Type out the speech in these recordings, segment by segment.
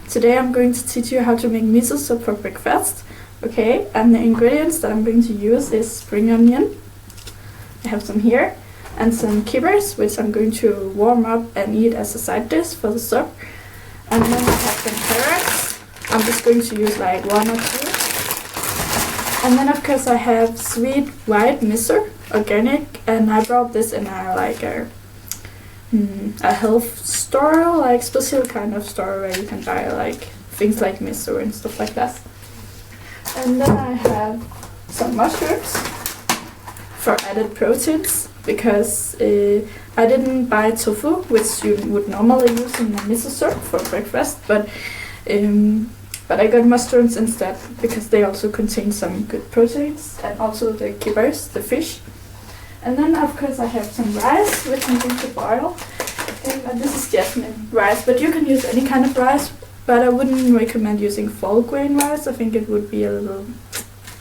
Today I'm going to teach you how to make miso soup for breakfast. Okay, and the ingredients that I'm going to use is spring onion. I have some here, and some kibbers, which I'm going to warm up and eat as a side dish for the soup. And then I have some carrots. I'm just going to use like 1 or 2. And then of course I have sweet white miso, organic, and I brought this in a health store, like special kind of store where you can buy like things like miso and stuff like that. And then I have some mushrooms for added proteins, because I didn't buy tofu, which you would normally use in a miso soup for breakfast, but I got mushrooms instead because they also contain some good proteins, and also the kibbers, the fish. And then of course I have some rice, which I'm going to boil. And this is jasmine rice, but you can use any kind of rice, but I wouldn't recommend using full grain rice. I think it would be a little,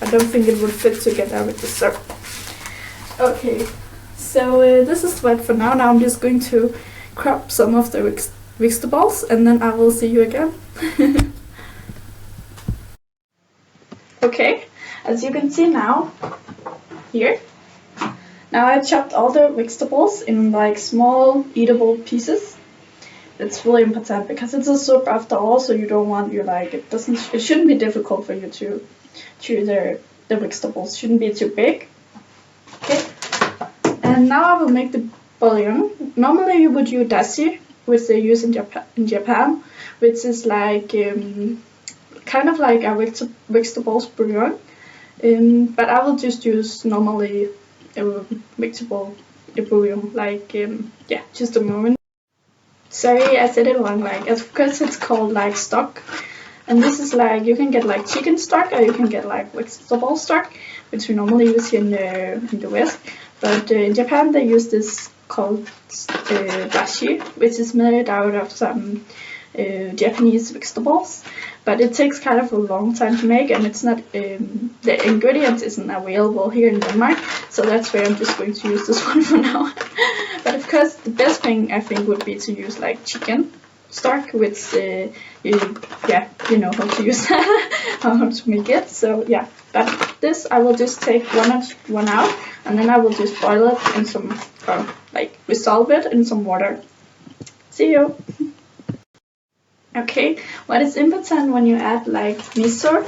I don't think it would fit together with the soup. Okay, so this is what for now. Now I'm just going to crop some of the vegetables, and then I will see you again. Okay, as you can see now, here, now I chopped all the vegetables in like small eatable pieces. It's really important because it's a soup after all, so you don't want it shouldn't be difficult for you to chew the vegetables. Shouldn't be too big. Okay. And now I will make the bouillon. Normally you would use dashi, which they use in Japan, which is like kind of like a vegetables bouillon. But I will just use normally vegetable bouillon, like yeah, just a moment. Sorry, I said it wrong. Like, of course, it's called like stock, and this is like you can get like chicken stock, or you can get like vegetable stock, which we normally use here in the West. But in Japan, they use this called dashi, which is made out of some Japanese vegetables. But it takes kind of a long time to make, and it's not the ingredients isn't available here in Denmark, so that's why I'm just going to use this one for now. But of course, the best thing I think would be to use like chicken stock, which you know how to use that, how to make it. So yeah, but this I will just take one out, and then I will just boil it in some, like dissolve it in some water. See you. Okay, what is important when you add like miso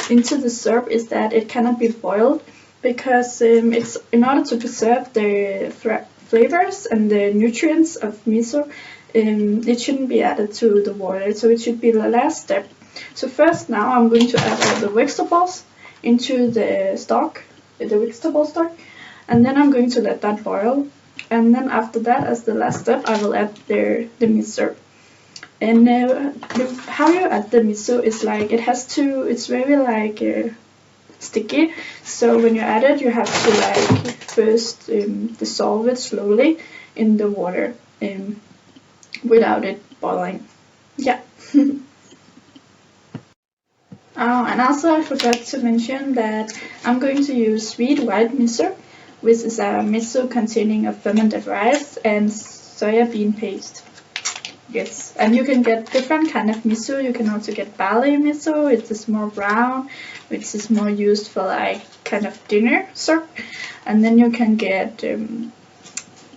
into the soup is that it cannot be boiled, because it's in order to preserve the flavors and the nutrients of miso, it shouldn't be added to the water, so it should be the last step. So first now I'm going to add all the vegetables into the stock, the vegetable stock, and then I'm going to let that boil, and then after that, as the last step, I will add the miso. And how you add the miso is like it's very like sticky, so when you add it you have to like first dissolve it slowly in the water without it boiling. Yeah. Oh, and also I forgot to mention that I'm going to use sweet white miso, which is a miso containing a fermented rice and soya bean paste. Yes, and you can get different kind of miso. You can also get barley miso, it is more brown, which is more used for like kind of dinner soup. And then you can get you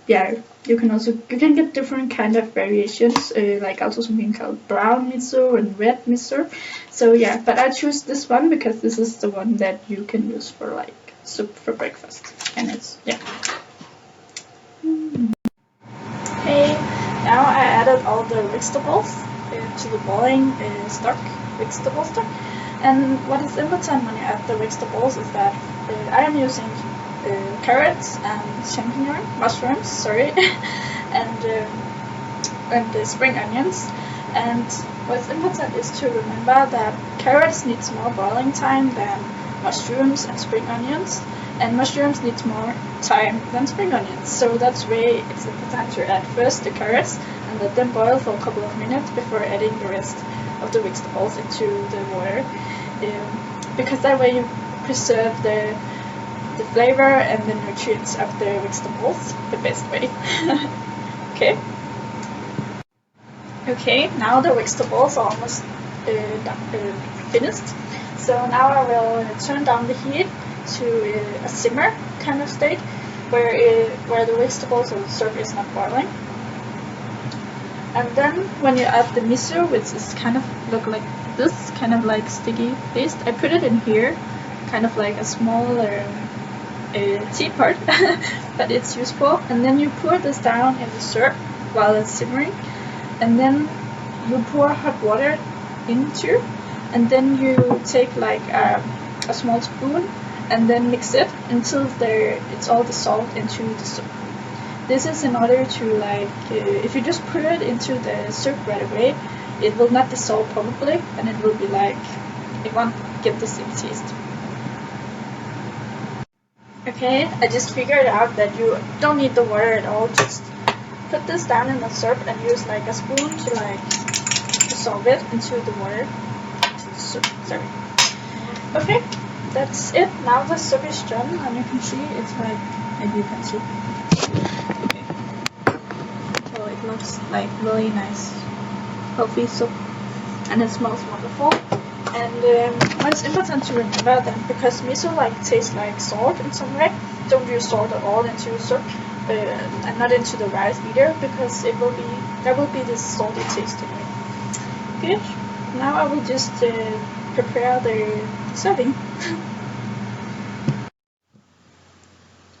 can get different kind of variations, like also something called brown miso and red miso. So yeah, but I choose this one because this is the one that you can use for like soup for breakfast, and it's Hey. Now I added all the vegetables to the boiling vegetable stock. And what is important when you add the vegetables is that I am using carrots and mushrooms, sorry, and spring onions. And what's important is to remember that carrots needs more boiling time than mushrooms and spring onions, and mushrooms need more time than spring onions. So that's why it's important to add first the carrots and let them boil for a couple of minutes before adding the rest of the vegetables into the water, because that way you preserve the flavor and the nutrients of the vegetables the best way. Okay. Okay, now the vegetables are almost finished. So now I will turn down the heat to a simmer kind of state, where the vegetables or the soup is not boiling. And then when you add the miso, which is kind of look like this, kind of like sticky paste, I put it in here, kind of like a small teapot, but it's useful. And then you pour this down in the soup while it's simmering, and then you pour hot water into, and then you take like a small spoon and then mix it until it's all dissolved into the soup. This is in order to if you just put it into the soup right away, it will not dissolve probably, and it will be it won't get the same taste. Okay, I just figured out that you don't need the water at all. Just put this down in the soup and use a spoon to dissolve it into the water. Soup, sorry. Okay, that's it. Now the soup is done, and you can see it's maybe you can see. Okay. So it looks really nice, healthy soup, and it smells wonderful. And it's important to remember that because miso tastes like salt in some way, don't use salt at all into soup, and not into the rice either, because there will be this salty taste in it. Good. Now I will just prepare the serving.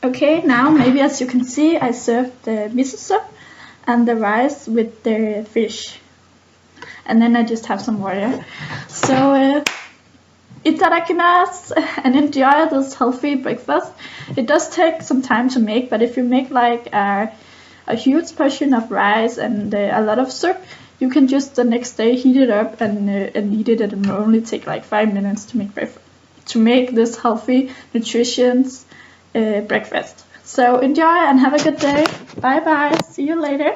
Okay, now maybe as you can see, I served the miso soup and the rice with the fish. And then I just have some water. So, itadakimasu, and enjoy this healthy breakfast. It does take some time to make, but if you make a huge portion of rice and a lot of soup, you can just the next day heat it up and eat it. It will only take 5 minutes to make this healthy, nutritious breakfast. So enjoy and have a good day. Bye bye. See you later.